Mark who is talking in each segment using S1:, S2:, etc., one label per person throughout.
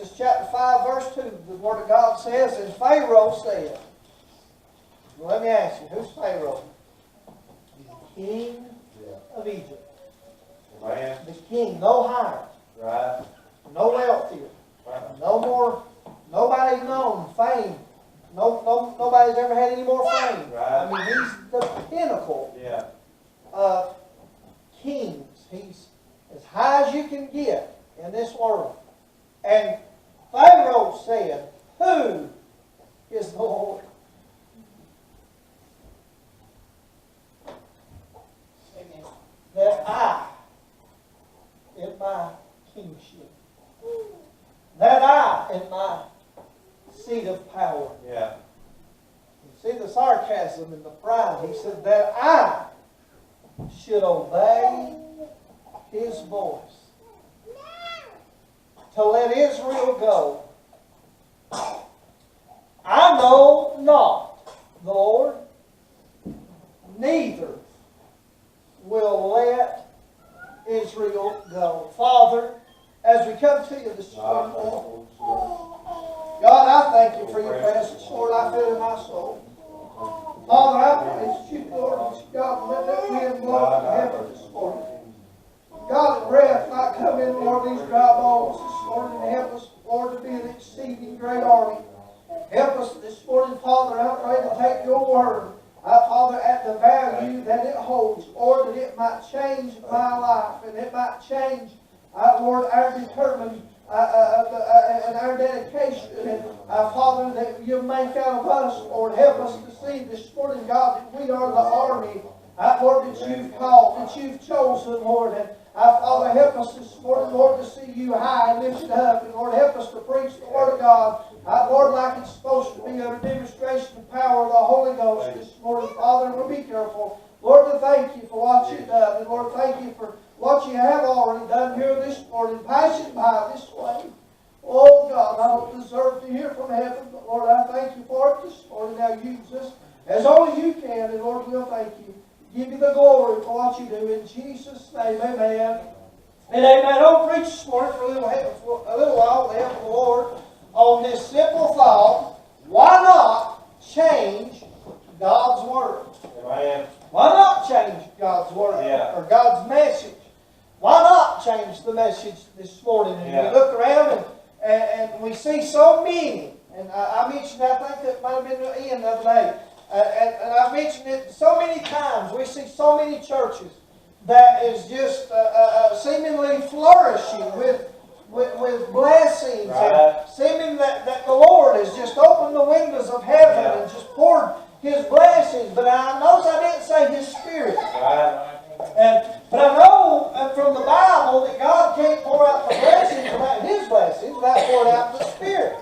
S1: Exodus chapter 5, verse 2, the Word of God says, and Pharaoh said, well, let me ask you, who's Pharaoh? The king of Egypt.
S2: Amen.
S1: The king, no higher.
S2: Right.
S1: No wealthier. No more, nobody's known fame. Nobody's ever had any more fame.
S2: Right.
S1: I mean, he's the pinnacle
S2: Yeah.
S1: of kings. He's as high as you can get in this world. And Pharaoh said, who is the Lord?
S3: Amen.
S1: That I, in my kingship, that I, in my seat of power.
S2: Yeah.
S1: You see the sarcasm and the pride. He said that I should obey His voice to let Israel go. I know not the Lord, neither will let Israel go. Father, as we come to you this morning, God, I thank you for your presence. Lord, I feel in my soul. Father, I praise you, Lord. God, let that wind blow from heaven this morning. God, that breath might come in, Lord, these dry bones this morning and help us, Lord, to be an exceeding great army. Help us this morning, Father, I pray to take your word, Father, at the value that it holds, Lord, that it might change my life and it might change, Lord, our determined and our dedication, and Father, that you make out of us, Lord, help us to see this morning, God, that we are the army, Lord, that you've called, that you've chosen, Lord, and Father, help us this morning, Lord, to see you high and lifted up, and Lord, help us to preach the Word of God, Lord, like it's supposed to be, under demonstration of power of the Holy Ghost this morning, Father, and we'll be careful, Lord, to thank you for what you've done, and Lord, thank you for what you have already done here this morning. Pass it by this way. Oh God, I don't deserve to hear from heaven, but Lord, I thank you for it this morning. Now use us as only you can, and Lord, we'll thank you. Give you the glory for what you do. In Jesus' name, amen. And amen. I'll preach this morning for a little while with the help of the Lord on this simple thought. Why not change God's Word?
S2: Amen.
S1: Why not change God's Word or God's message? Why not change the message this morning? And we look around and we see so many, and I mentioned, I think that might have been Ian the other day, and I mentioned it so many times, we see so many churches that is just seemingly flourishing with blessings, and seeming that the Lord has just opened the windows of heaven and just poured His blessings. But I notice I didn't say His Spirit. But I know from the Bible that God can't pour out the blessings without His blessings, without pouring out the Spirit.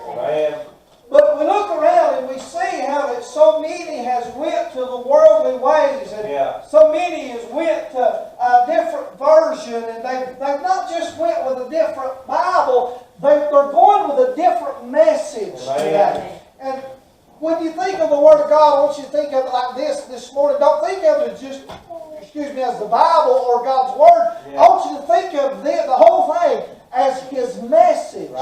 S1: But we look around and we see how that so many has went to the worldly ways, and so many has went to a different version, and they've not just went with a different Bible, they're going with a different message today. And when you think of the Word of God, I want you to think of it like this morning. Don't think of it just, as the Bible or God's Word. I want you to think of the whole thing as His message.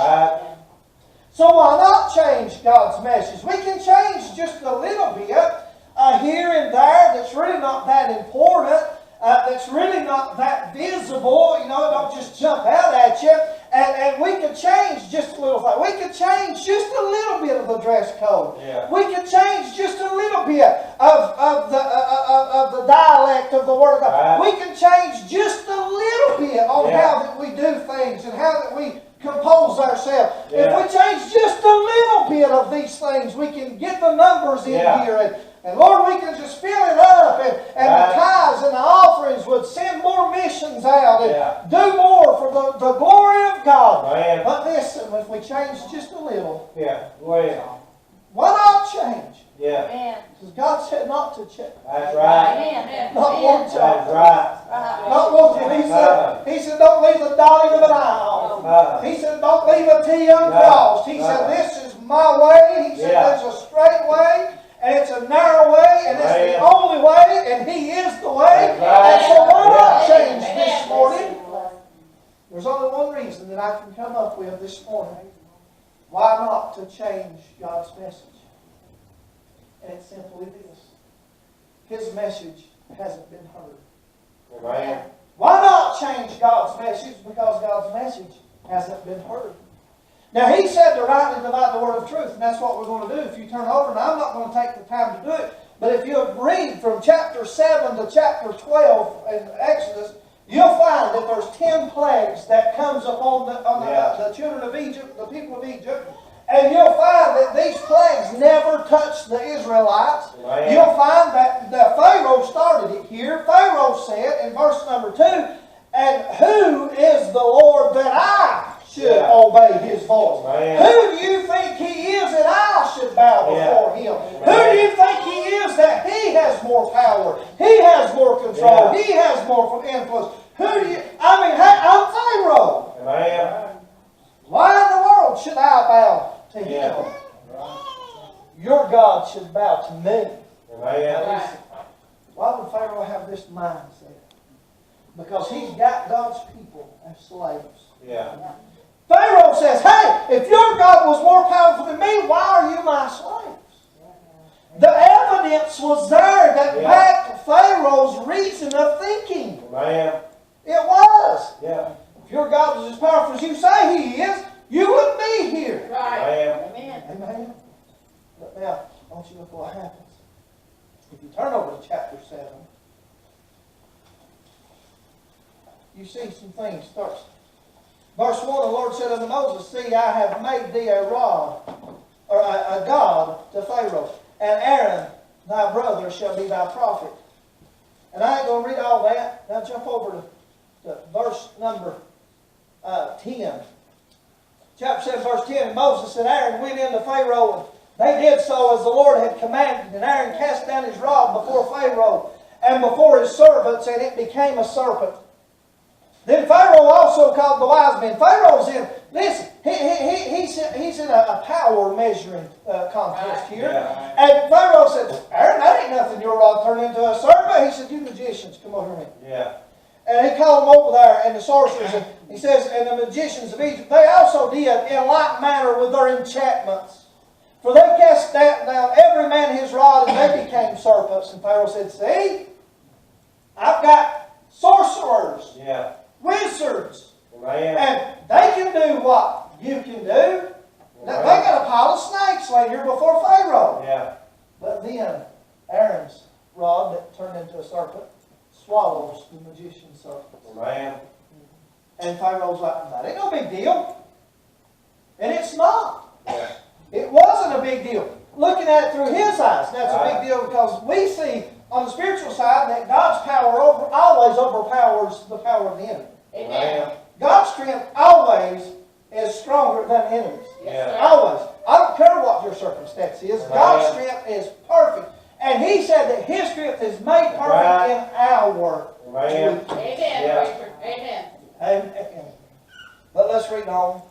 S1: So why not change God's message? We can change just a little bit here and there. That's really not that important. That's really not that visible. You know, it don't just jump out at you. And we could change just a little thing. We could change just a little bit of the dress code. We could change just a little bit of the dialect of the Word of God. We can change just a little bit on how that we do things and how that we compose ourselves. If we change just a little bit of these things, we can get the numbers in here. And Lord, we can just fill it up, and the tithes and the offerings would send more missions out and do more for the glory of God. But listen, if we change just a little, why not change? Because God said not to change.
S2: That's right.
S1: Not one change.
S2: That's right.
S1: Not one change. He said, don't leave the dotting of an I off. He said, don't leave a T uncrossed. He said, this is my way. He said, there's a straight way. And it's a narrow way, and it's the only way, and He is the way. And so why not change this morning? There's only one reason that I can come up with this morning. Why not to change God's message? And it's simply this. His message hasn't been heard.
S2: Amen.
S1: Why not change God's message? Because God's message hasn't been heard. Now, He said to rightly divide the word of truth, and that's what we're going to do. If you turn over, and I'm not going to take the time to do it, but if you read from chapter 7 to chapter 12 in Exodus, you'll find that there's 10 plagues that comes upon the children of Egypt, the people of Egypt. And you'll find that these plagues never touched the Israelites.
S2: Right.
S1: You'll find that the Pharaoh started it here. Pharaoh said in verse number 2, and who is the Lord that I should obey His voice?
S2: Right.
S1: Who do you think He is that I should bow before Him?
S2: Right.
S1: Who do you think He is that He has more power? He has more control. He has more influence. Who do you, I mean, hey, I'm Pharaoh.
S2: Amen.
S1: Why in the world should I bow to Him? Your God should bow to me.
S2: Amen.
S1: Why would Pharaoh have this mindset? Because he's got God's people as slaves.
S2: Yeah.
S1: Pharaoh says, hey, if your God was more powerful than me, why are you my slaves? The evidence was there that backed Pharaoh's reason of thinking.
S2: Amen.
S1: It was.
S2: Yeah.
S1: If your God was as powerful as you say He is, you wouldn't be here.
S2: Amen.
S1: Amen. But now, I want you to look what happens. If you turn over to chapter 7, you see some things. First, verse 1, the Lord said unto Moses, see, I have made thee a rod, or a god to Pharaoh, and Aaron thy brother shall be thy prophet. And I ain't going to read all that. Now jump over to verse number 10. Chapter 7, verse 10, and Moses and Aaron went in to Pharaoh, and they did so as the Lord had commanded. And Aaron cast down his rod before Pharaoh and before his servants, and it became a serpent. Then Pharaoh also called the wise men. Pharaoh's in, listen, he's in a power measuring contest here.
S2: Yeah.
S1: And Pharaoh said, Aaron, that ain't nothing your rod turned into a serpent. He said, you magicians, come over here.
S2: Yeah.
S1: And he called them over there, and the sorcerers, and he says, and the magicians of Egypt, they also did in like manner with their enchantments. For they cast down every man his rod, and they became serpents. And Pharaoh said, see, I've got sorcerers, wizards, and they can do what you can do. They got a pile of snakes laying here before Pharaoh.
S2: Yeah.
S1: But then Aaron's rod that turned into a serpent swallows the magician's serpent.
S2: Amen.
S1: And Pharaoh's like, that ain't no big deal. And it's not.
S2: Yeah.
S1: It wasn't a big deal. Looking at it through his eyes, that's a big deal because we see on the spiritual side that God's power always overpowers the power of the enemy.
S2: Amen.
S1: God's strength always is stronger than the enemy's.
S2: Yeah.
S1: Always. I don't care what your circumstance is. God's strength is perfect. And He said that His strength is made perfect in our
S2: Amen.
S1: weakness.
S3: Amen. Amen.
S1: Amen. But let's read on.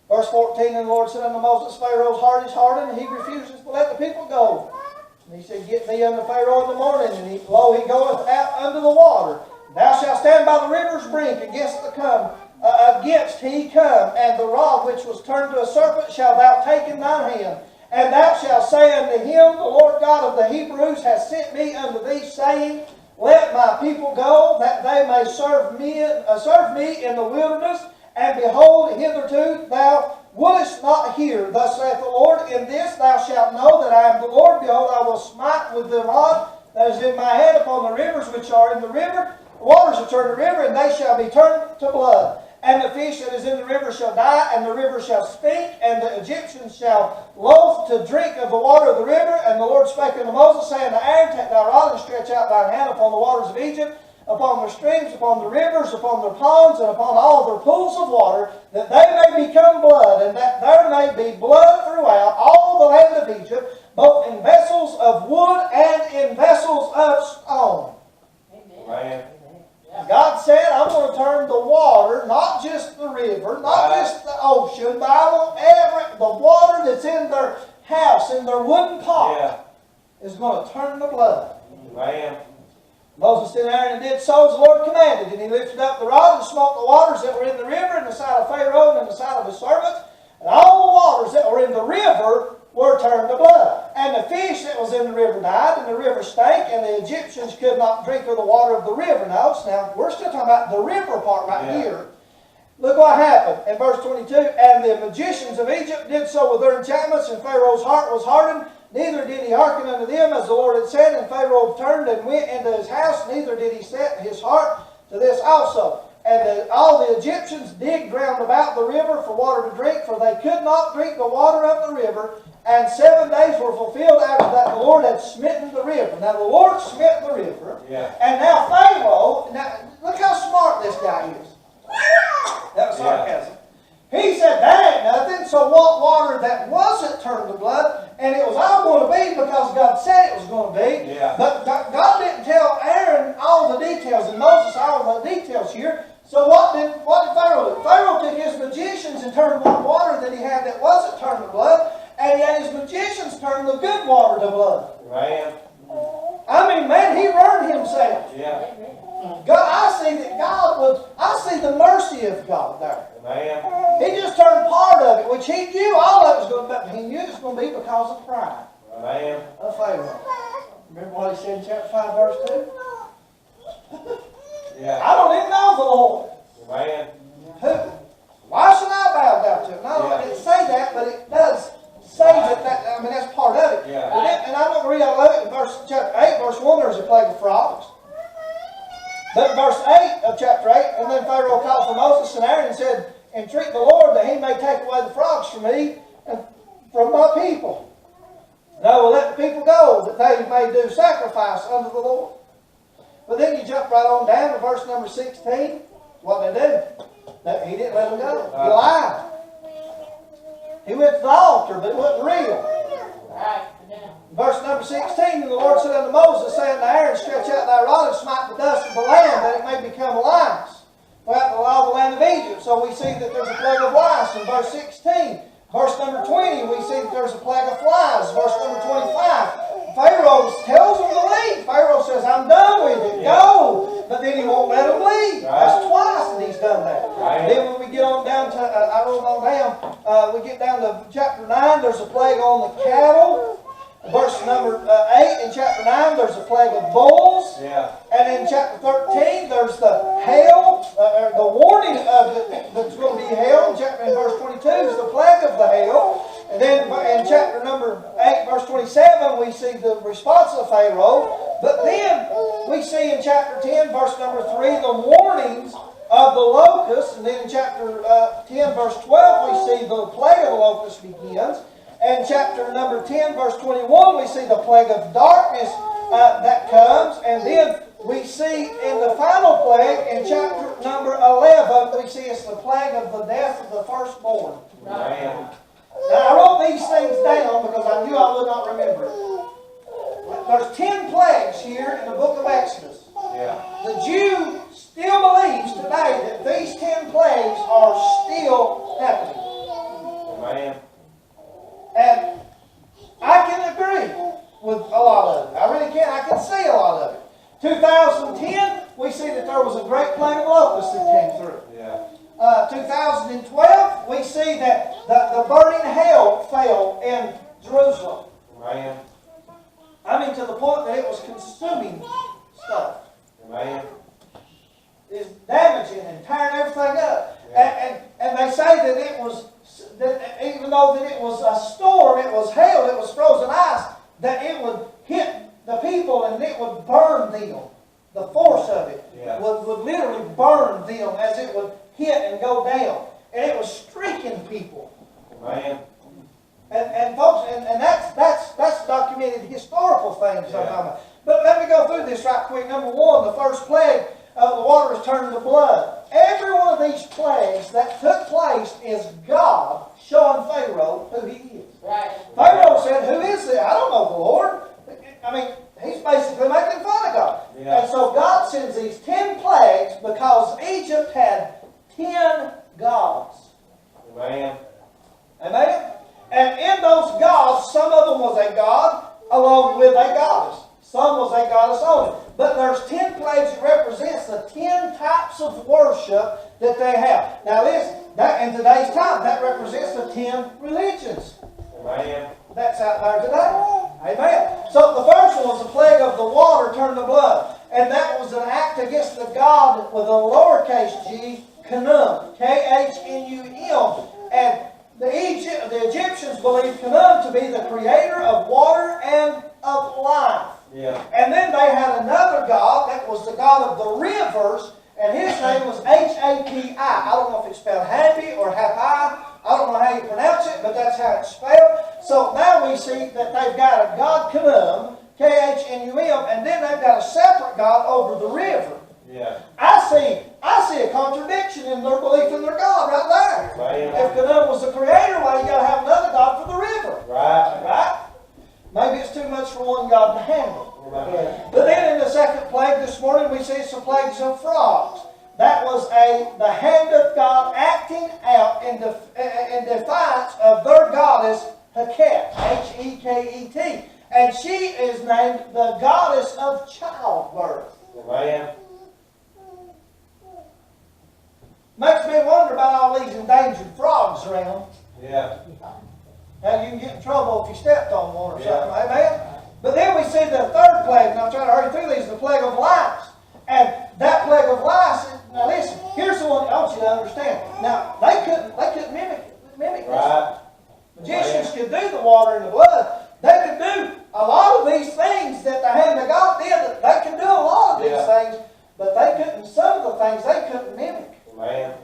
S1: Verse 14, and the Lord said unto Moses, Pharaoh's heart is hardened, and he refuses to let the people go. And he said, get thee unto Pharaoh in the morning, and lo, he goeth out under the water. Thou shalt stand by the river's brink against he come, and the rod which was turned to a serpent shalt thou take in thine hand. And thou shalt say unto him, the Lord God of the Hebrews hath sent me unto thee, saying, let my people go, that they may serve me in the wilderness. And behold, hitherto thou wouldest not hear. Thus saith the Lord, in this thou shalt know that I am the Lord. Behold, I will smite with the rod that is in my hand upon the rivers which are in the river. The waters shall turn to river, and they shall be turned to blood. And the fish that is in the river shall die, and the river shall stink, and the Egyptians shall loathe to drink of the water of the river. And the Lord spake unto Moses, saying to Aaron, take thy rod and stretch out thine hand upon the waters of Egypt, upon their streams, upon the rivers, upon their ponds, and upon all their pools of water, that they may become blood, and that there may be blood throughout all the land of Egypt, both in vessels of wood and in vessels of stone.
S2: Amen.
S1: God said, I'm going to turn the water, not just the river, not just the ocean, but I want the water that's in their house, in their wooden pot, is going to turn to blood.
S2: Amen.
S1: Moses and Aaron did so as the Lord commanded, and he lifted up the rod and smote the waters that were in the river in the sight of Pharaoh and in the sight of his servants, and all the waters in the river were turned to blood. And the fish that was in the river died, and the river stank, and the Egyptians could not drink of the water of the river. Now we're still talking about the river part right here. Look what happened in verse 22. And the magicians of Egypt did so with their enchantments, and Pharaoh's heart was hardened. Neither did he hearken unto them as the Lord had said. And Pharaoh turned and went into his house. Neither did he set his heart to this also. And all the Egyptians digged round about the river for water to drink, for they could not drink the water of the river. And 7 days were fulfilled after that the Lord had smitten the river. Now the Lord smitten the river.
S2: Yeah.
S1: And now Pharaoh, now look how smart this guy is. That was sarcasm. He said, that ain't nothing, so what water that wasn't turned to blood, and it was all going to be because God said it was going to be.
S2: Yeah.
S1: But God didn't tell Aaron all the details, and Moses all the details here. So what did Pharaoh do? Pharaoh took his magicians and turned one water that he had that wasn't turned to blood, and he had his magicians turn the good water to blood.
S2: Amen.
S1: I mean, man, he ruined himself.
S2: Yeah.
S1: God, I see the mercy of God there.
S2: Amen.
S1: He just turned part of it, which he knew all of it was going to be, but he knew it was going to be because of pride
S2: Amen.
S1: of Pharaoh. Remember what he said in chapter 5, verse 2?
S2: Yeah.
S1: I don't even know the Lord.
S2: Amen.
S1: Who? Why should I bow down to him? No,
S2: Yeah.
S1: it didn't say that, but it does say that, that's part of it.
S2: Yeah.
S1: And I'm going to read all of it in chapter 8, verse 1, there's a plague of frogs. But verse 8 of chapter 8, and then Pharaoh called for Moses and Aaron and said, entreat the Lord that he may take away the frogs from me and from my people. And I will let the people go, that they may do sacrifice unto the Lord. But then you jump right on down to verse number 16. What they do? He didn't let them go. He lied. He went to the altar, but it wasn't real.
S3: Right.
S1: Verse number 16, and the Lord said unto Moses, saying to Aaron, stretch out thy rod and smite the dust of the land, that it may become lice throughout all the land of Egypt. So we see that there's a plague of lice in verse 16. Verse number 20, we see that there's a plague of flies. Verse number 25, Pharaoh tells them to leave. Pharaoh says, I'm done with it, go. But then he won't let them leave. That's twice that he's done that. Then when we get on down to, I wrote on down, we get down to chapter 9, there's a plague on the cattle. Verse number 8 in chapter 9, there's a plague of bulls.
S2: Yeah.
S1: And in chapter 13, there's the hail, the warning of that's going to be hail. In verse 22 is the plague of the hail. And then in chapter number 8, verse 27, we see the response of Pharaoh. But then we see in chapter 10, verse number 3, the warnings of the locusts. And then in chapter 10, verse 12, we see the plague of the locusts begins. And chapter number 10, verse 21, we see the plague of darkness that comes. And then we see in the final plague, in chapter number 11, we see it's the plague of the death of the firstborn.
S2: Amen.
S1: Now, I wrote these things down because I knew I would not remember it. There's 10 plagues here in the book of Exodus.
S2: Yeah.
S1: The Jew still believes today that these 10 plagues are still happening.
S2: Amen.
S1: And I can agree with a lot of it. I really can. I can see a lot of it. 2010, we see that there was a great plague of locusts that came through.
S2: Yeah.
S1: 2012, we see that the burning hail fell in Jerusalem.
S2: Amen.
S1: I mean, to the point that it was consuming stuff.
S2: Amen.
S1: It's damaging and tearing everything up.
S2: Yeah.
S1: And they say that it was, that even though that it was a storm, it was hail, it was frozen ice, that it would hit the people and it would burn them. The force of it would literally burn them as it would hit and go down. And it was streaking people.
S2: Amen.
S1: And folks, and that's documented historical things I'm talking about. But let me go through this right quick. Number one, the first plague, the water is turned to blood. Every one of these plagues that took place is God showing Pharaoh who he is.
S3: Right.
S1: Pharaoh said, who is it? I don't know the Lord. I mean, he's basically making fun of God.
S2: Yeah.
S1: And so God sends these 10 plagues because Egypt had 10 gods.
S2: Amen.
S1: Amen? And in those gods, some of them was a god along with a goddess. Some was a goddess only. But there's 10 plagues that represents the 10 types of worship that they have. Now listen, that in today's time, that represents the 10 religions.
S2: Amen.
S1: That's out there today. Amen. So the first one was the plague of the water turned to blood. And that was an act against the God with a lowercase g, Khnum. K-H-N-U-M. And the Egyptians believed Khnum to be the creator of water and of life.
S2: Yeah.
S1: And then they had another god that was the god of the rivers, and his name was H-A-P-I. I don't know if it's spelled Happy or Happy. I don't know how you pronounce it, but that's how it's spelled. So now we see that they've got a god Khnum, K-H-N-U-M, and then they've got a separate god over the river.
S2: Yeah.
S1: I see a contradiction in their belief in their God right there.
S2: Amen.
S1: If Khnum was the creator, why you got to have another God for the river?
S2: Right.
S1: Right? Maybe it's too much for one God to handle.
S2: Amen.
S1: But then in the second plague this morning, we see it's the plagues of frogs. That was the hand of God acting out in defiance of their goddess Heket, H-E-K-E-T. And she is named the goddess of childbirth.
S2: Amen.
S1: Makes me wonder about all these endangered frogs around.
S2: Yeah.
S1: How you can get in trouble if you stepped on one or
S2: Yeah.
S1: something. Amen? But then we see the third plague, and I'm trying to hurry through these, the plague of lice. And that plague of lice, now listen, here's the one I want you to understand. Now, they couldn't mimic this.
S2: Right.
S1: Magicians could do the water and the blood. They could do a lot of these things that the hand of God did. They could do a lot of these
S2: Yeah.
S1: things, but they couldn't, some of the things they couldn't mimic.
S2: Amen.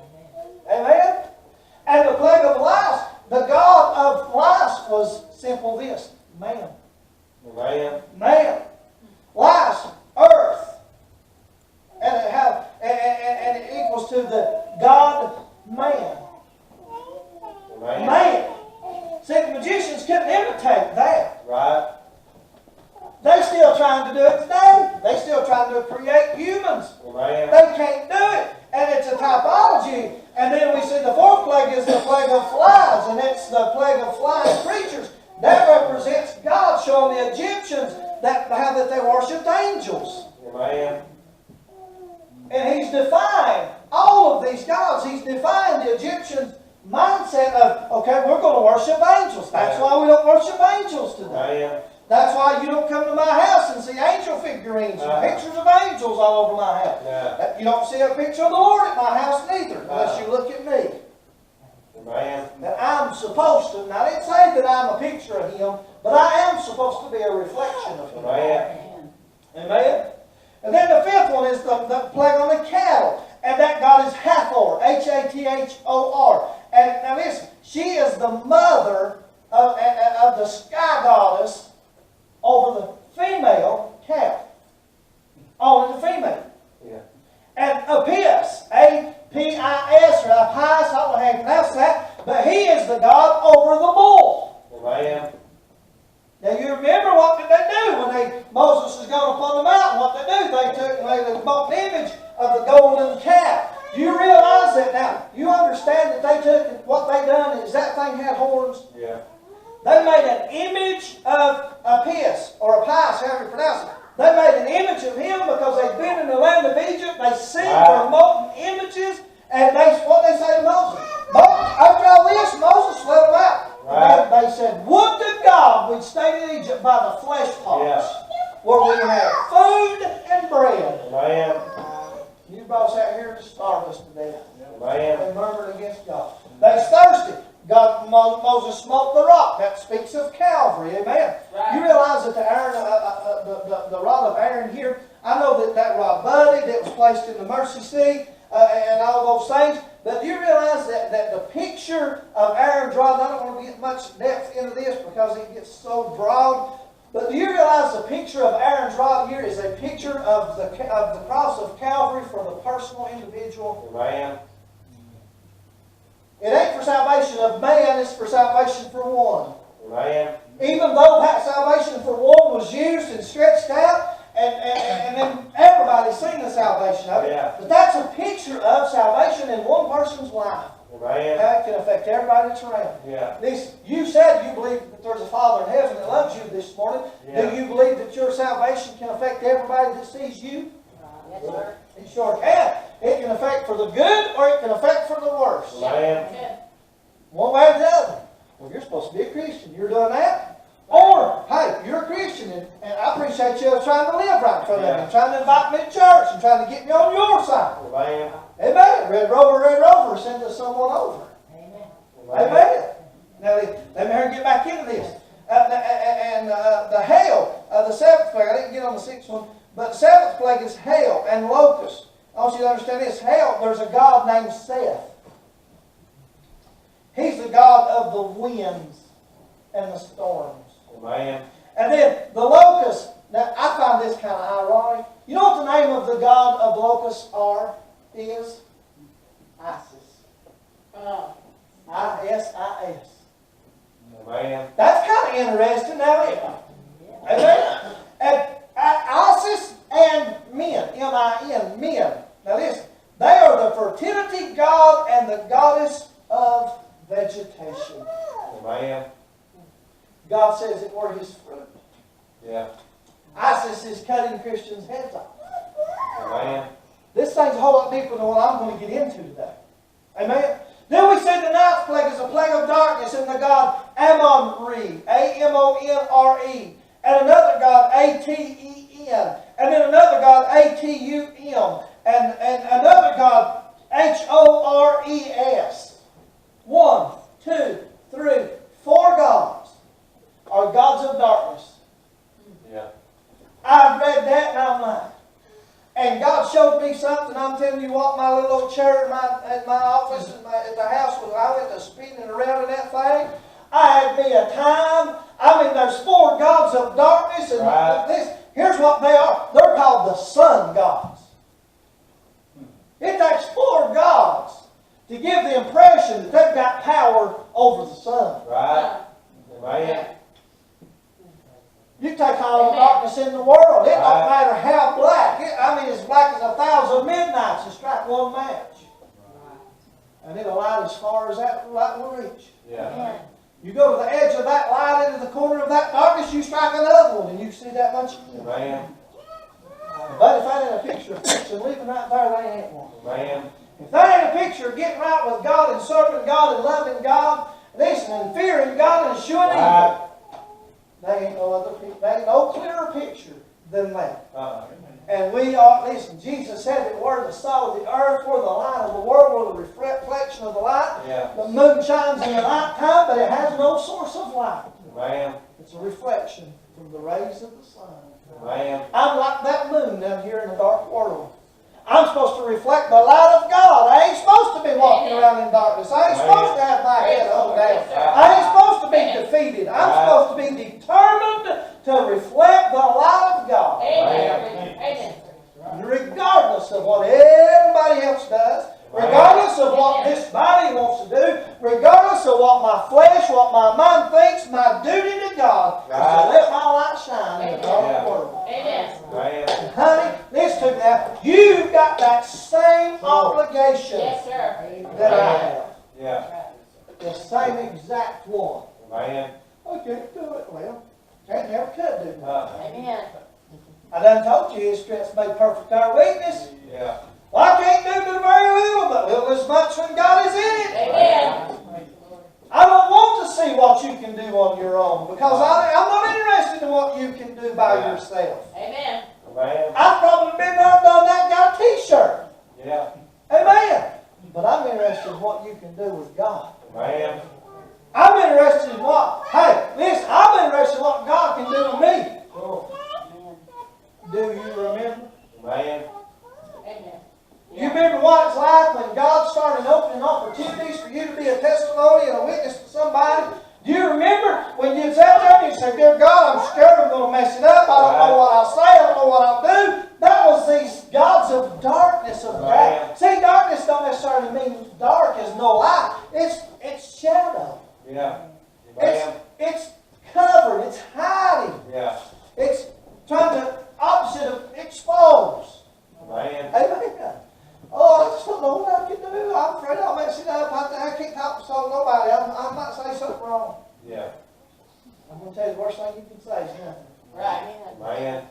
S1: Amen? And the plague of lice, the god of lice was simple this, man.
S2: Amen.
S1: Man. Lice, earth. And it equals to the God man.
S2: Amen.
S1: Man. See, the magicians couldn't imitate that.
S2: Right.
S1: They're still trying to do it today. They're still trying to create humans.
S2: Amen.
S1: They can't do it. And it's a typology. And then we see the fourth plague is the plague of flies. And it's the plague of flying creatures. That represents God showing the Egyptians how that they worshipped angels.
S2: Amen.
S1: And he's defying all of these gods. He's defying the Egyptians' mindset of, okay, we're going to worship angels. That's why we don't worship angels today.
S2: Amen.
S1: That's why you don't come to my house and see angel figurines and pictures of angels all over my house.
S2: Yeah.
S1: You don't see a picture of the Lord at my house neither, unless you look at me.
S2: Amen.
S1: And I'm supposed to, and I didn't say that I'm a picture of Him, but I am supposed to be a reflection of Him.
S2: Amen.
S1: Amen? And then the fifth one is the plague on the cattle. And that god is Hathor, H-A-T-H-O-R. And now listen, she is the mother of the sky goddess over the female cow. Only the female.
S2: Yeah.
S1: And Apis, A-P-I-S, or Apis, I don't know how you pronounce that, but he is the god over the bull.
S2: Amen.
S1: Now you remember what did they do when Moses was going upon the mountain? What they do? They took and they built an image of the golden calf. Do you realize that now? You understand that they took what they done is that thing had horns?
S2: Yeah.
S1: They made an image of Apis, or Apis, however you pronounce it. They made an image of him because they'd been in the land of Egypt. They seen their molten images, and what they say to Moses? After all this, Moses let them out.
S2: Right.
S1: They said, would to God we'd stayed in Egypt by the flesh pots, where we had food and bread.
S2: Amen.
S1: You brought us out here to starve us to death.
S2: Amen.
S1: They murmured against God. They's thirsty. Moses smote the rock. That speaks of Calvary. Amen.
S3: Right.
S1: You realize that the rod of Aaron here, I know that rod budded, that was placed in the mercy seat, and all those things. But do you realize that the picture of Aaron's rod, I don't want to get much depth into this because it gets so broad, but do you realize the picture of Aaron's rod here is a picture of the cross of Calvary for the personal individual?
S2: Amen.
S1: It ain't for salvation of man, it's for salvation for one.
S2: Amen.
S1: Even though that salvation for one was used and stretched out, and then everybody's seen the salvation of it.
S2: Yeah.
S1: But that's a picture of salvation in one person's life.
S2: Amen.
S1: How it can affect everybody that's around.
S2: Yeah.
S1: You said you believe that there's a Father in heaven that loves you this morning.
S2: Yeah.
S1: Do you believe that your salvation can affect everybody that sees you?
S3: Yes, sir.
S1: It sure can. It can affect for the good or it can affect for the worse.
S2: Amen.
S3: Amen.
S1: One way or the other. Well, you're supposed to be a Christian. You're doing that. Or, hey, you're a Christian, and I appreciate you trying to live right for them, and trying to invite me to church, and trying to get me on your side.
S2: Amen.
S1: Amen. Red Rover, send us someone over. Amen. Now, let me hurry and get back into this. The hail, the seventh plague, I didn't get on the sixth one, but the seventh plague is hail and locust. I want you to understand this. Hail, there's a God named Seth. He's the God of the winds and the storms.
S2: Amen.
S1: And then the locust, now I find this kind of ironic. You know what the name of the God of locusts is? Isis. I-S-I-S.
S2: Amen.
S1: That's kind of interesting now, isn't it? Amen. And Isis and men, M-I-N, men. Now listen, they are the fertility god and the goddess of vegetation.
S2: Amen.
S1: God says it were his fruit.
S2: Yeah.
S1: Isis is cutting Christians' heads off.
S2: Amen.
S1: This thing's a whole lot deeper than what I'm going to get into today. Amen. Then we see the ninth plague is a plague of darkness in the god Amon-Re, A-M-O-N-R-E, and another god A-T-E-N, and then another god A-T-U-M, and another god H-O-R-E-S. 1, 2, 3, 4 gods are gods of darkness.
S2: Yeah.
S1: I've read that and I'm like, and God showed me something. I'm telling you what, my little old chair at my office at the house, I went to spinning around in that thing. I had me a time. I mean, there's 4 gods of darkness, and here's what they are. They're called the sun gods. It takes 4 gods to give the impression that they've got power over the sun.
S2: Right. Amen.
S1: You take all the darkness in the world. It don't matter how black. I mean, as black as 1,000 midnights and strike one match. And it'll light as far as that light will reach.
S2: Yeah.
S1: You go to the edge of that light into the corner of that darkness, you strike another one, and you see that much.
S2: Amen.
S1: But if that ain't a picture of fiction living right there, they ain't one.
S2: Amen.
S1: If that ain't a picture of getting right with God and serving God and loving God, listen, and fearing God and eschewing evil, there ain't no other picture. There ain't no clearer picture than that. And we are, listen, Jesus said that we're the salt of the earth, we're the light of the world, we're the reflection of the light.
S2: Yeah.
S1: The moon shines in the night time, but it has no source of light.
S2: Amen.
S1: It's a reflection from the rays of the sun.
S2: Amen.
S1: I'm like that moon down here in the dark world. I'm supposed to reflect the light of God. I ain't supposed to be walking around in darkness. I ain't supposed to have my head hung down. I ain't supposed to be defeated. I'm supposed to be determined to reflect the light of God.
S3: Amen.
S1: Regardless of what everybody else does, regardless of what this body wants to do, regardless of what my flesh, what my mind thinks, my duty to God is to let my light shine in the dark world.
S3: Amen.
S1: And honey, listen to me now. You've got that same obligation
S3: Yes, sir.
S1: that I have.
S2: Yeah.
S1: The same exact one.
S2: Amen.
S1: I can't do it. Well, can't never could do it.
S3: Amen.
S1: I done told you his strength's made perfect our weakness.
S2: Yeah.
S1: Well, I can't do but very little, but little as much when God is in it.
S3: Amen.
S1: I don't want to see what you can do on your own because I'm not interested in what you can do by yourself.
S3: Amen.
S2: Amen.
S1: I've probably been there and done that, got a t-shirt.
S2: Yeah.
S1: Amen. But I'm interested in what you can do with God.
S2: Amen.
S1: I'm interested in what, hey, listen, I'm interested in what God can do with me. Do you remember?
S2: Amen.
S3: Amen.
S1: You remember what it's like when God started opening opportunities for you to be a testimony and a witness to somebody? Do you remember when you sat there and you said, "Dear God, I'm scared I'm going to mess it up. I don't know what I'll say. I don't know what I'll do." That was these gods of darkness. See, darkness don't necessarily mean dark as no light. It's shadow.
S2: Yeah. Amen.
S1: It's covered. It's hiding.
S2: Yeah.
S1: It's trying to opposite of expose.
S2: Amen.
S1: Amen. Oh, I just don't know what I can do. I'm afraid I'll mess it up. I can't talk to nobody. I might say something wrong.
S2: Yeah.
S1: I'm going to tell you the worst thing you can say is nothing.
S3: Right.
S2: Amen.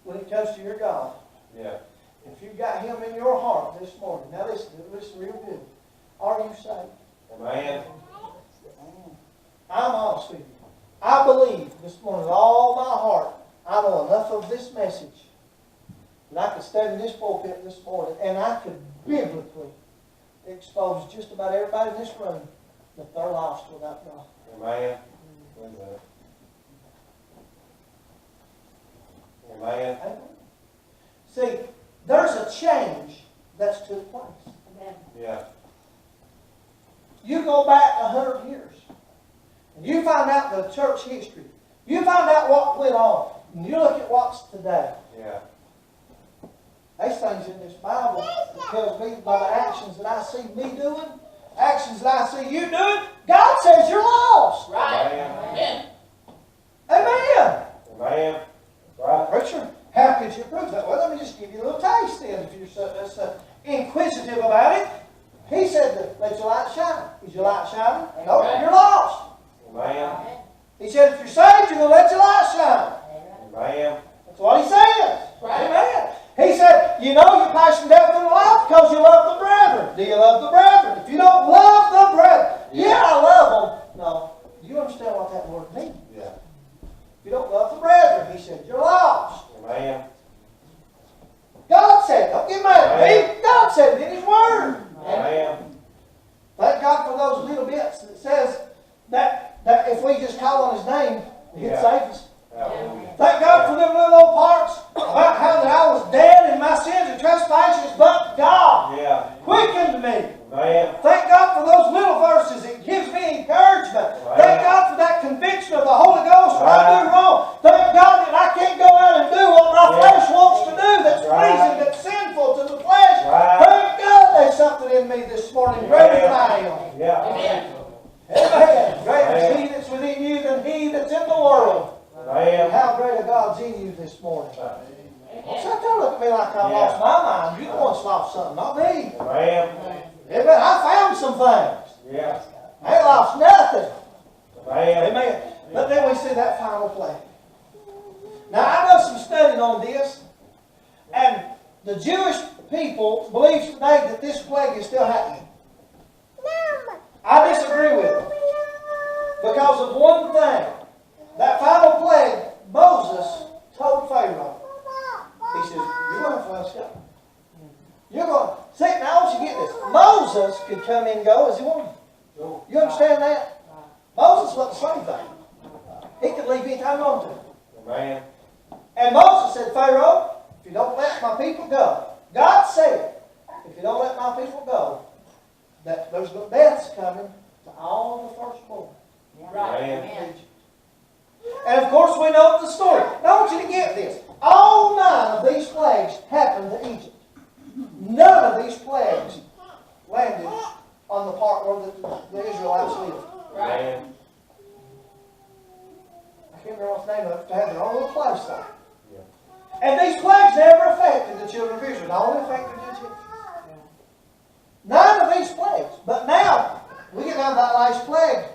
S1: When it comes to your God,
S2: Yeah.
S1: if you've got Him in your heart this morning, now listen real good. Are you saved?
S2: Amen.
S1: honest with you. I believe this morning with all my heart, I know enough of this message that I could stand in this pulpit this morning and I could biblically expose just about everybody in this room that they're lost without God.
S2: Amen. Amen.
S1: See, there's a change that's took place.
S3: Amen.
S2: Yeah.
S1: You go back 100 years, and you find out the church history. You find out what went on, and you look at what's today.
S2: Yeah.
S1: There's things in this Bible that tells me by the actions that I see me doing, actions that I see you doing, God says you're lost.
S3: Right.
S2: Amen.
S1: Amen.
S2: Amen. Right.
S1: Preacher, how could you prove that? Well, let me just give you a little taste then, if you're so inquisitive about it. He said, let your light shine. Is your light shining? No, you're lost.
S2: Amen.
S1: He said, if you're saved, you're going to let your light shine.
S2: Amen.
S1: That's what he says.
S3: Right.
S1: Amen. He said, you know you're passing death in the life because you love the brethren. Do you love the brethren? If you don't love the brethren, yeah, I love them. No, you understand what that word means.
S2: Yeah.
S1: If you don't love the brethren, he said, you're lost.
S2: Amen.
S1: God said, don't get mad at me. God said it in his word.
S2: Amen.
S1: Thank God for those little bits that says that if we just call on his name, he'd
S2: Yeah.
S1: save us.
S2: Hallelujah.
S1: Thank God for them little old parts about how that I was dead in my sins and trespasses, but God
S2: Yeah.
S1: quickened me.
S2: Amen.
S1: Thank God for those little verses. It gives me encouragement. Thank God for that conviction of the Holy Ghost when I do wrong. Thank God that I can't go out and do what my flesh wants to do that's pleasing, that's sinful to the flesh. Thank God there's something in me this morning greater than I am.
S2: Yeah.
S3: Amen.
S1: Amen. Greater is he that's within you than he that's in the world.
S2: Amen.
S1: How great a God's in you this morning. Don't sit there look at me like I
S2: Yeah.
S1: lost my mind. You're the one's lost something, not me.
S2: Amen.
S1: Amen. I found some things.
S2: Yeah.
S1: I ain't lost nothing.
S2: Amen.
S1: Amen. But then we see that final plague. Now, I done some studying on this, and the Jewish people believe today that this plague is still happening. I disagree with it. Because of one thing. That final plague, Moses told Pharaoh. He said, you're going to have to let us go. You're going to... See, now I want you to get this. Moses could come in and go as he wanted. You understand that? Moses wasn't the same thing. He could leave anytime he wanted to.
S2: Amen.
S1: And Moses said, Pharaoh, if you don't let my people go, God said, if you don't let my people go, that there's death's coming to all the firstborn.
S3: Right.
S2: Amen.
S3: Amen.
S1: And of course we know the story. Now I want you to get this. All 9 of these plagues happened to Egypt. None of these plagues landed on the part where the Israelites lived.
S2: Amen.
S1: I can't remember what's the name of it. They had their own little place there. And these plagues never affected the children of Israel. They only affected the Egyptians. 9 of these plagues. But now, we get down to that last plague.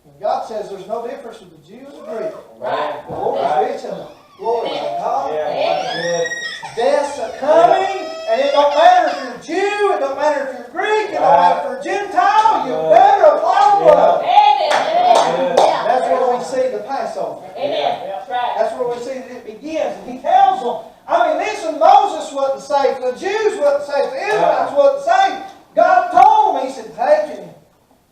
S1: And God says there's no difference with the Jew and the Greek.
S2: Amen.
S1: The Lord is rich and the glory of God.
S2: Yeah.
S1: Death's a coming, and it don't matter if you're a Jew, it don't matter if you're Greek, it don't matter if you're a Gentile, you better apply the blood.
S3: Amen. Amen. Yeah.
S1: That's where we see the Passover.
S3: Amen. That's right.
S1: That's where we see that it begins. And he tells them, I mean, listen, Moses wasn't safe, the Jews wasn't safe, the Israelites wasn't safe. God told them, he said, take and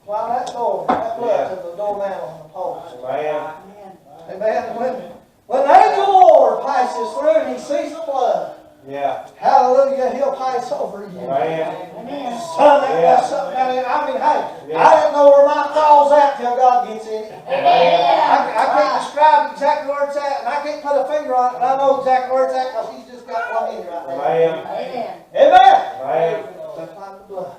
S1: apply that blood to the doornail on the post.
S2: Amen.
S1: Amen. When the angel of the Lord passes through and he sees the blood,
S2: Yeah.
S1: hallelujah, he'll pass over you.
S2: Amen.
S3: Amen.
S1: Son, that's something down there. I mean, hey, I didn't know where my crawl's at till God gets in it. I can't describe exactly where it's at, and I can't put a finger on it, but I know exactly where it's at because he's just got one in right there.
S2: Amen.
S3: Amen.
S1: Amen.
S2: Amen.
S1: They find the blood.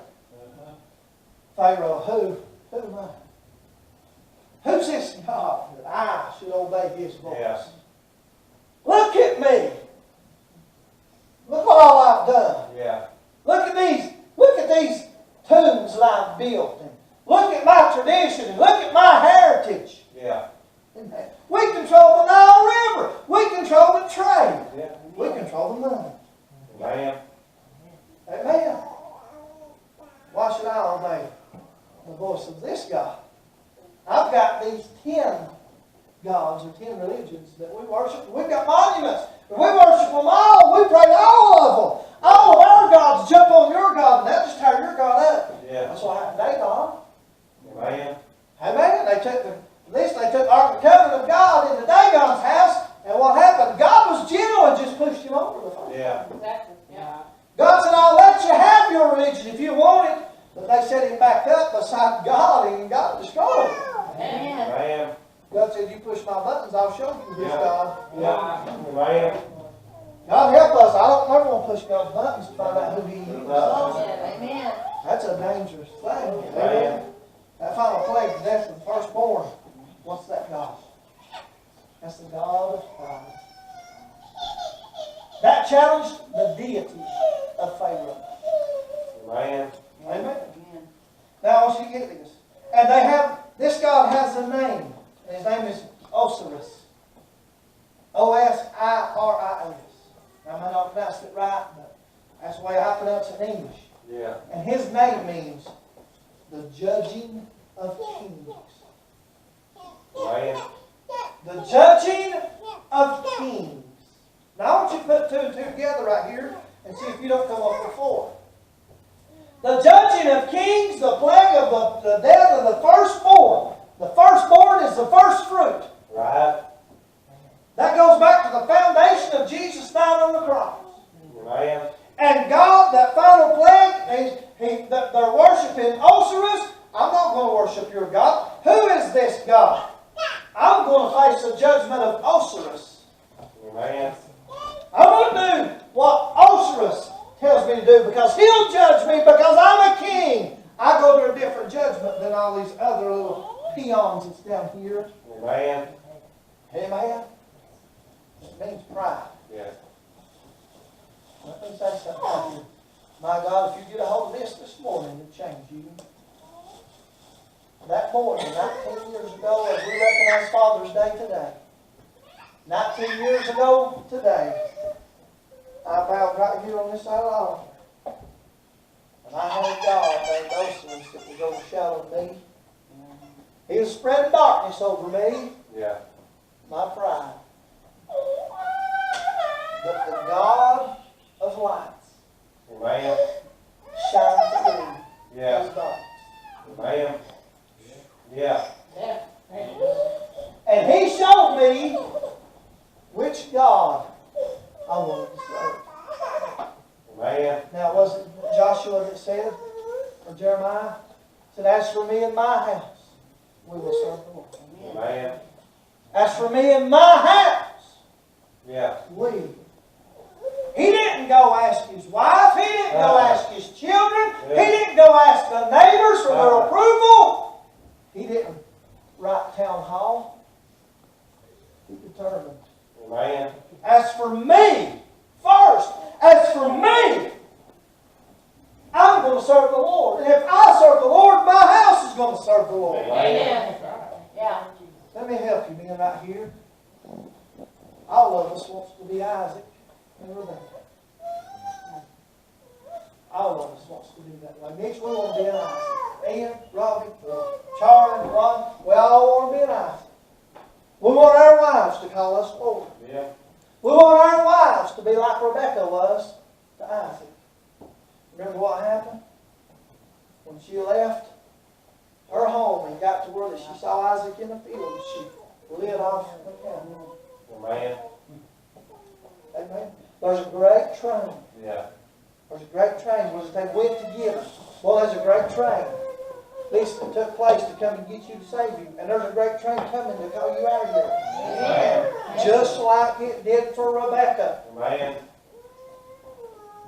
S1: Pharaoh, who am I? Who's this God that I should obey his voice?
S2: Yes.
S1: Look at me. Look what all I've done.
S2: Yeah.
S1: Look at these tombs that I've built. And look at my tradition and look at my heritage.
S2: Yeah.
S1: We control the Nile River. We control the trade.
S2: Yeah.
S1: We control the money.
S2: Amen.
S1: Amen. Why should I obey the voice of this God? I've got these 10 gods or 10 religions that we worship. We've got monuments. We worship them all. We pray to all of them. All of our gods jump on your God, and they'll just tear your God up.
S2: Yeah.
S1: That's what happened to Dagon.
S2: Amen.
S1: Amen. They took the Ark of the Covenant of God into Dagon's house, and what happened? God was gentle and just pushed him over the fire.
S2: Yeah.
S3: Exactly. Yeah.
S1: God said, I'll let you have your religion if you want it. But they set him back up beside God, and God destroyed him.
S3: Amen.
S2: Amen.
S1: God said, you push my buttons, I'll show you who's
S2: Yeah.
S1: God.
S2: Yeah. Amen.
S1: God help us. I don't never want to push God's buttons to find out who He is.
S3: Amen.
S1: That's a dangerous thing.
S2: Amen.
S1: That final plague, the death of the firstborn. What's that God? That's the God of Christ. That challenged the deity of Pharaoh.
S2: Amen.
S1: Amen. Now I want you to get this. And they have, this God has a name. And his name is Osiris. Osiris. I might not pronounce it right, but that's the way I pronounce it in English.
S2: Yeah.
S1: And his name means the judging of kings.
S2: Amen.
S1: The judging of kings. Now I want you to put two and two together right here and see if you don't come up with four. The judging of kings, the plague of the death of the firstborn. The firstborn is the first fruit.
S2: Right.
S1: That goes back to the foundation of Jesus dying on the cross.
S2: Amen.
S1: And God, that final plague, they're worshiping Osiris. I'm not going to worship your God. Who is this God? I'm going to face the judgment of Osiris.
S2: Amen.
S1: I'm going to do what Osiris tells me to do because he'll judge me because I'm a king. I go to a different judgment than all these other little peons that's down here.
S2: Amen.
S1: Amen. It means pride.
S2: Yeah.
S1: Let me say something here. My God, if you get a hold of this morning, it'll change you. That morning, 19 years ago, as we recognize Father's Day today, 19 years ago today, I bowed right here on this side of the altar. And I had a God named Osiris that was overshadowing me. He was spreading darkness over me,
S2: Yeah.
S1: my pride. But the God of lights
S2: Amen.
S1: shines through
S2: Yeah.
S1: his darkness.
S2: Amen. Yeah.
S3: Yeah.
S1: And he showed me which God I wanted to serve.
S2: Amen.
S1: Now, was it Joshua that said, or Jeremiah? Said, as for me and my house, we will serve the Lord.
S2: Amen.
S1: As for me and my house,
S2: Yeah.
S1: we. He didn't go ask his wife. He didn't go ask his children. He didn't go ask the neighbors for their approval. He didn't write town hall. He determined.
S2: Amen.
S1: As for me, first, as for me, I'm going to serve the Lord. And if I serve the Lord, my house is going to serve the Lord.
S3: Amen. Yeah.
S1: Let me help you, men, right here. All of us wants to be Isaac and Rebecca. All of us wants to be that way. Mitch, we want to be an Isaac. Ian, Robbie, Charlie, Ron, we all want to be an Isaac. We want our wives to call us Lord.
S2: Yeah.
S1: We want our wives to be like Rebecca was to Isaac. Remember what happened? When she left her home and got to where she saw Isaac in the field, she lit off the camel.
S2: Amen.
S1: Amen. There's a great train.
S2: Yeah.
S1: There's a great train. Was they went together? Well, there's a great train. This took place to come and get you to save you. And there's a great train coming to call you out of here.
S2: Amen.
S1: Just like it did for Rebecca.
S2: Amen.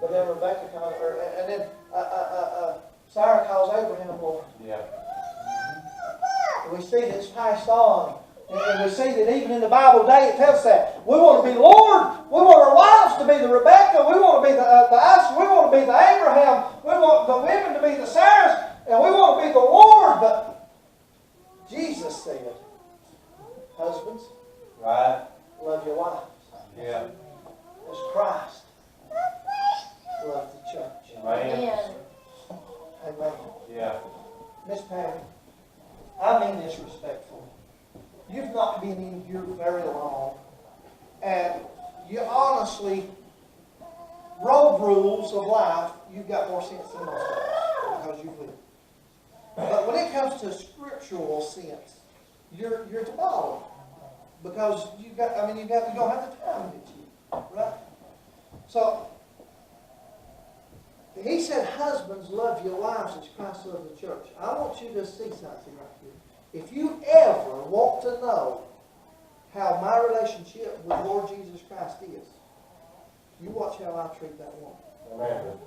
S1: But then Rebecca called her, and then Sarah calls Abraham Lord.
S2: Yeah.
S1: And we see this passed on. And we see that even in the Bible today it tells us that. We want to be Lord. We want our wives to be the Rebecca. We want to be the Isaac. We want to be the Abraham. We want the women to be the Sarahs. And we want to be the Lord. But Jesus said, husbands,
S2: Right.
S1: love your wives.
S2: Yeah.
S1: As Christ loved the church.
S2: Amen.
S3: Amen.
S1: Amen.
S2: Yeah.
S1: Miss Patty, I mean this respectfully. You've not been in here very long, and you honestly, road rules of life, you've got more sense than most of us because you've lived. But when it comes to scriptural sense, you're to bottom because you don't have the time to get you, right? So he said, "Husbands, love your wives as Christ loved the church." I want you to see something right here. If you ever want to know how my relationship with Lord Jesus Christ is, you watch how I treat that woman.
S2: Amen.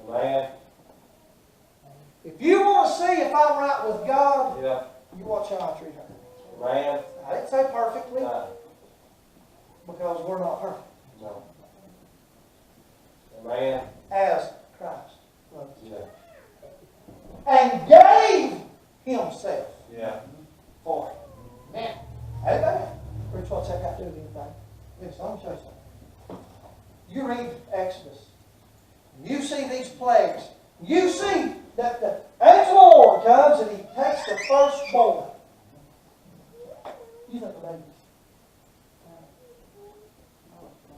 S2: Amen.
S1: If you want to see if I'm right with God,
S2: Yeah.
S1: you watch how I treat her.
S2: Amen.
S1: I didn't say perfectly,
S2: No.
S1: because we're not perfect.
S2: No. Amen.
S1: As Christ loved us.
S2: Yeah.
S1: And gave himself
S2: Yeah.
S1: for it.
S3: Amen.
S1: Amen. Rich, what's that got to do with anything? Listen, let me show you something. You read Exodus. You see these plagues. You see that the angel of the Lord comes and he takes the firstborn. You think the baby.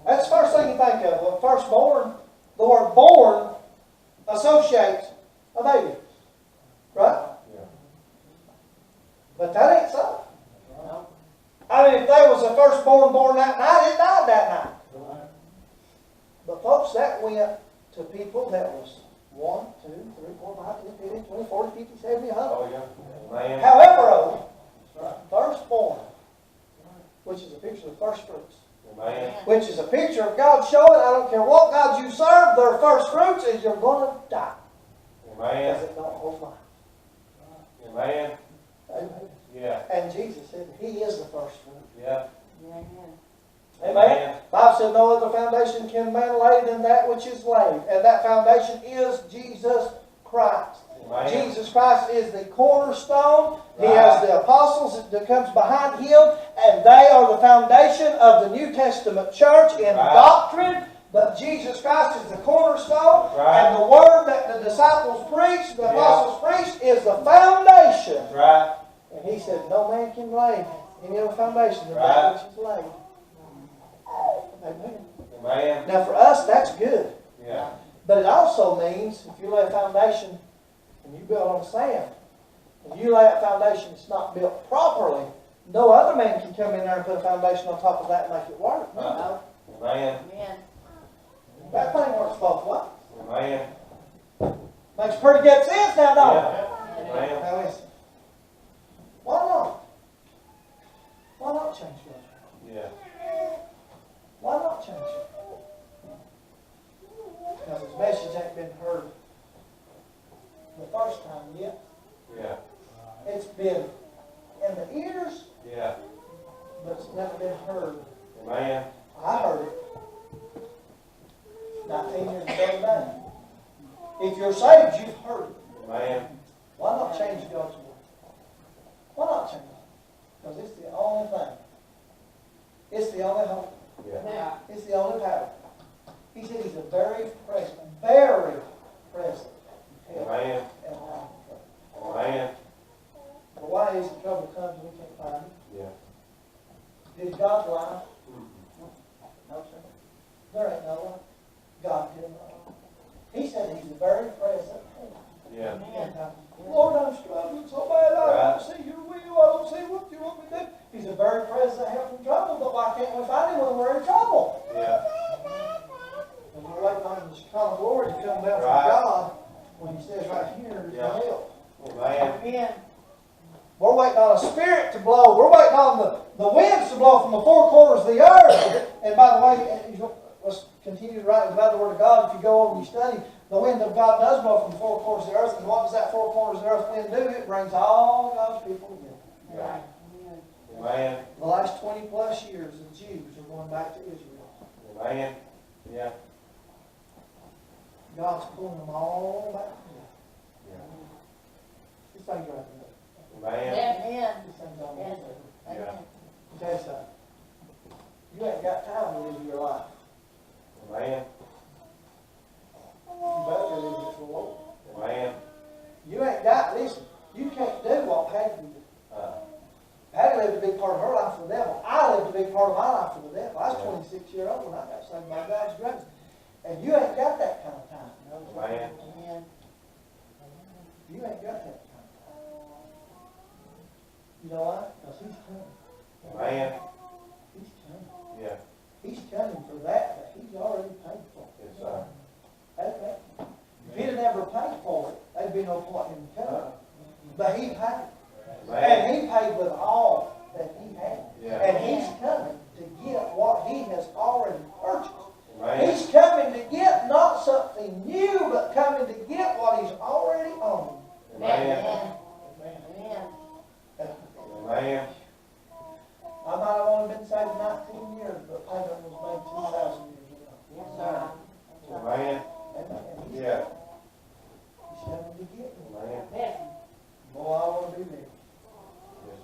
S1: That's the first thing you think of. Well, firstborn, the word born associates a baby. Right?
S2: Yeah.
S1: But that ain't so. I mean, if there was a firstborn born that night, it died that night. But folks, that went to people that was 1, 2, 3, 4, 5, 10, 15, 20, 40, 50, 70, 100.
S2: Oh, yeah. Amen.
S1: However old, firstborn, which is a picture of the first fruits.
S2: Amen.
S1: Which is a picture of God showing, I don't care what God you serve, their first fruits is you're going to die. Because
S2: Amen.
S1: it don't hold life.
S2: Amen.
S1: Amen.
S2: Yeah.
S1: And Jesus said He is the first fruit.
S2: Yeah.
S3: Amen.
S1: Amen. Bible said no other foundation can man lay than that which is laid. And that foundation is Jesus Christ.
S2: Amen.
S1: Jesus Christ is the cornerstone. He
S2: Right.
S1: has the apostles that comes behind Him, and they are the foundation of the New Testament church in
S2: Right.
S1: doctrine. But Jesus Christ is the cornerstone,
S2: Right.
S1: and the word that the disciples preached, the apostles preached, is the foundation.
S2: That's right.
S1: And He said, no man can lay any other foundation than
S2: Right.
S1: that which is laid. Amen.
S2: Amen.
S1: Now for us, that's good.
S2: Yeah.
S1: But it also means if you lay a foundation and you build on sand, and you lay that foundation that's not built properly, no other man can come in there and put a foundation on top of that and make it work.
S2: Right. Amen.
S3: Amen.
S1: That thing works both ways.
S2: Amen.
S1: Makes pretty good sense now, don't it?
S2: Yeah. Amen.
S1: Now listen. Why not? Why not change God's word?
S2: Yeah.
S1: Why not change it? Because his message ain't been heard the first time yet.
S2: Yeah.
S1: It's been in the ears,
S2: Yeah.
S1: but it's never been heard.
S2: Amen.
S1: I heard it 19 years ago today. If you're saved, you've heard it.
S2: Amen.
S1: Why not change God's word? Why not change it? Because it's the only thing. It's the only hope.
S2: Yeah.
S3: Yeah.
S1: It's the only power. He said He's a very present help
S2: Amen.
S1: in time of trouble.
S2: Amen.
S1: But why is the trouble comes we can't find it?
S2: Yeah.
S1: Did God lie?
S2: Mhm.
S1: No, sir. There ain't no lie. God did not lie. He said He's a very present help.
S2: Yeah.
S1: In time. Lord, I'm struggling so bad. I don't see Your will. I don't see what You want me to do. He's a very present help in trouble. But why can't we find Him when we're in trouble?
S2: Yeah.
S1: And we're waiting on the Shekinah glory to come down from
S2: Right.
S1: God when He says right here is
S2: Yeah.
S1: the help.
S2: Amen.
S3: Amen.
S1: We're waiting on a spirit to blow. We're waiting on the winds to blow from the four corners of the earth. And by the way, let's continue to write about the Word of God. If you go over and you study, the wind of God does blow from the four corners of the earth. And what does that four corners of the earth wind do? It brings all God's people together.
S2: Yeah.
S3: Amen.
S2: Amen.
S1: The last 20 plus years, the Jews are going back to Israel.
S2: Amen. Yeah.
S1: God's pulling them all back together.
S2: Yeah.
S1: This thing's right there.
S2: Amen.
S3: Amen.
S1: This thing's all
S3: Yes.
S1: there.
S2: Yeah.
S3: Amen.
S1: I'll tell you something. You ain't got time to live your life.
S2: Amen.
S1: You better live it for the Lord.
S2: Amen.
S1: You ain't got, listen, you can't lived a big part of her life for the devil. I lived a big part of my life for the devil. I was 26 years old when I got saved by God's grace. And you ain't got that kind of time.
S2: Amen.
S3: Amen.
S1: You ain't got that kind of time. You know why? Because he's coming.
S2: Amen.
S1: He's coming.
S2: Yeah.
S1: He's coming for that he's already paid for.
S2: Yes, sir.
S1: Amen. If he'd have never paid for it, there'd be no point in coming. But he paid. And
S2: Amen.
S1: he paid with all that he had.
S2: Yeah.
S1: And he's coming to get what he has already purchased.
S2: Amen.
S1: He's coming to get not something new, but coming to get what he's already owned.
S2: Amen.
S3: Amen.
S2: Amen.
S1: I might have only been saved 19 years, but payment was made 2,000 years ago.
S3: Yes, sir.
S2: Amen.
S1: Amen.
S2: Yeah.
S1: He's coming to get me.
S2: Amen.
S3: Yes.
S1: Boy, I want to be ready.
S2: Yes.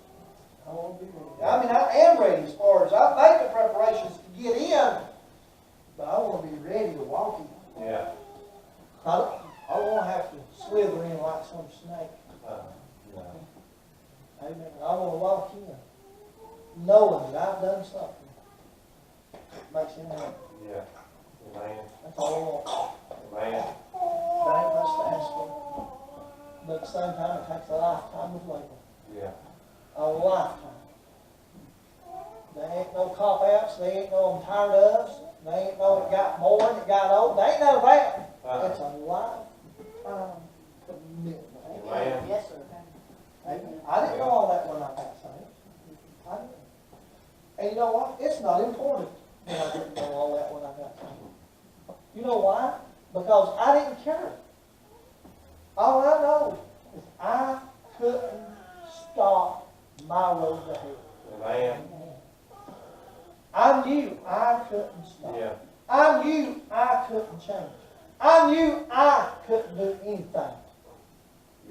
S1: I want to be ready. I mean, I am ready as far as I've made the preparations to get in, but I want to be ready to walk in.
S2: Yeah.
S1: I don't want to have to slither in like some snake.
S2: No.
S1: Amen. I want to walk in knowing that I've done something. Makes him happy.
S2: Yeah. Amen.
S1: That's all I want.
S2: Amen.
S1: That ain't much to ask for. But at the same time, it takes a lifetime of labor.
S2: Yeah.
S1: A lifetime. There ain't no cop-outs. There ain't no I'm tired of. There ain't no it got more and it got old. There ain't none of that. It's a lifetime commitment.
S2: Amen.
S3: Yes, sir.
S1: Amen. I didn't know all that when I got saved. I didn't. And you know what? It's not important that I didn't know all that when I got saved. You know why? Because I didn't care. All I know is I couldn't stop my road to hell.
S2: Amen.
S1: I knew I couldn't stop.
S2: Yeah.
S1: I knew I couldn't change. I knew I couldn't do anything.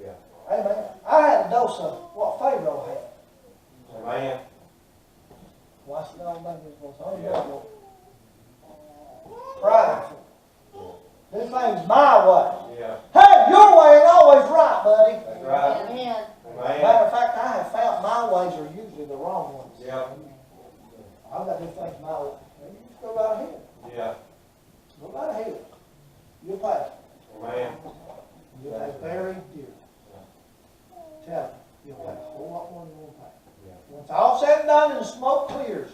S2: Yeah.
S1: Amen. I had a dose of what Pharaoh had.
S2: Amen.
S1: Watch it all make this voice. Oh,
S2: Yeah.
S1: yeah. Prideful. Do things my way.
S2: Yeah.
S1: Hey, your way ain't always right, buddy.
S2: That's right.
S3: Amen.
S2: Amen.
S1: Matter of fact, I have found my ways are usually the wrong ones.
S2: Yeah.
S1: I've got to do things my way. You just go right ahead.
S2: Yeah.
S1: Go right ahead. You'll pay.
S2: Amen.
S1: You'll pay very dear. Tell you, you'll pay a whole lot more than you'll pay.
S2: Yeah.
S1: When it's all said and done and the smoke clears,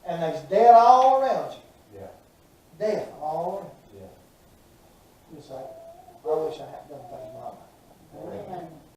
S1: and there's dead all around you,
S2: Yeah.
S1: death all around
S2: Yeah.
S1: you, you say, I wish I hadn't done things my way.
S3: Amen.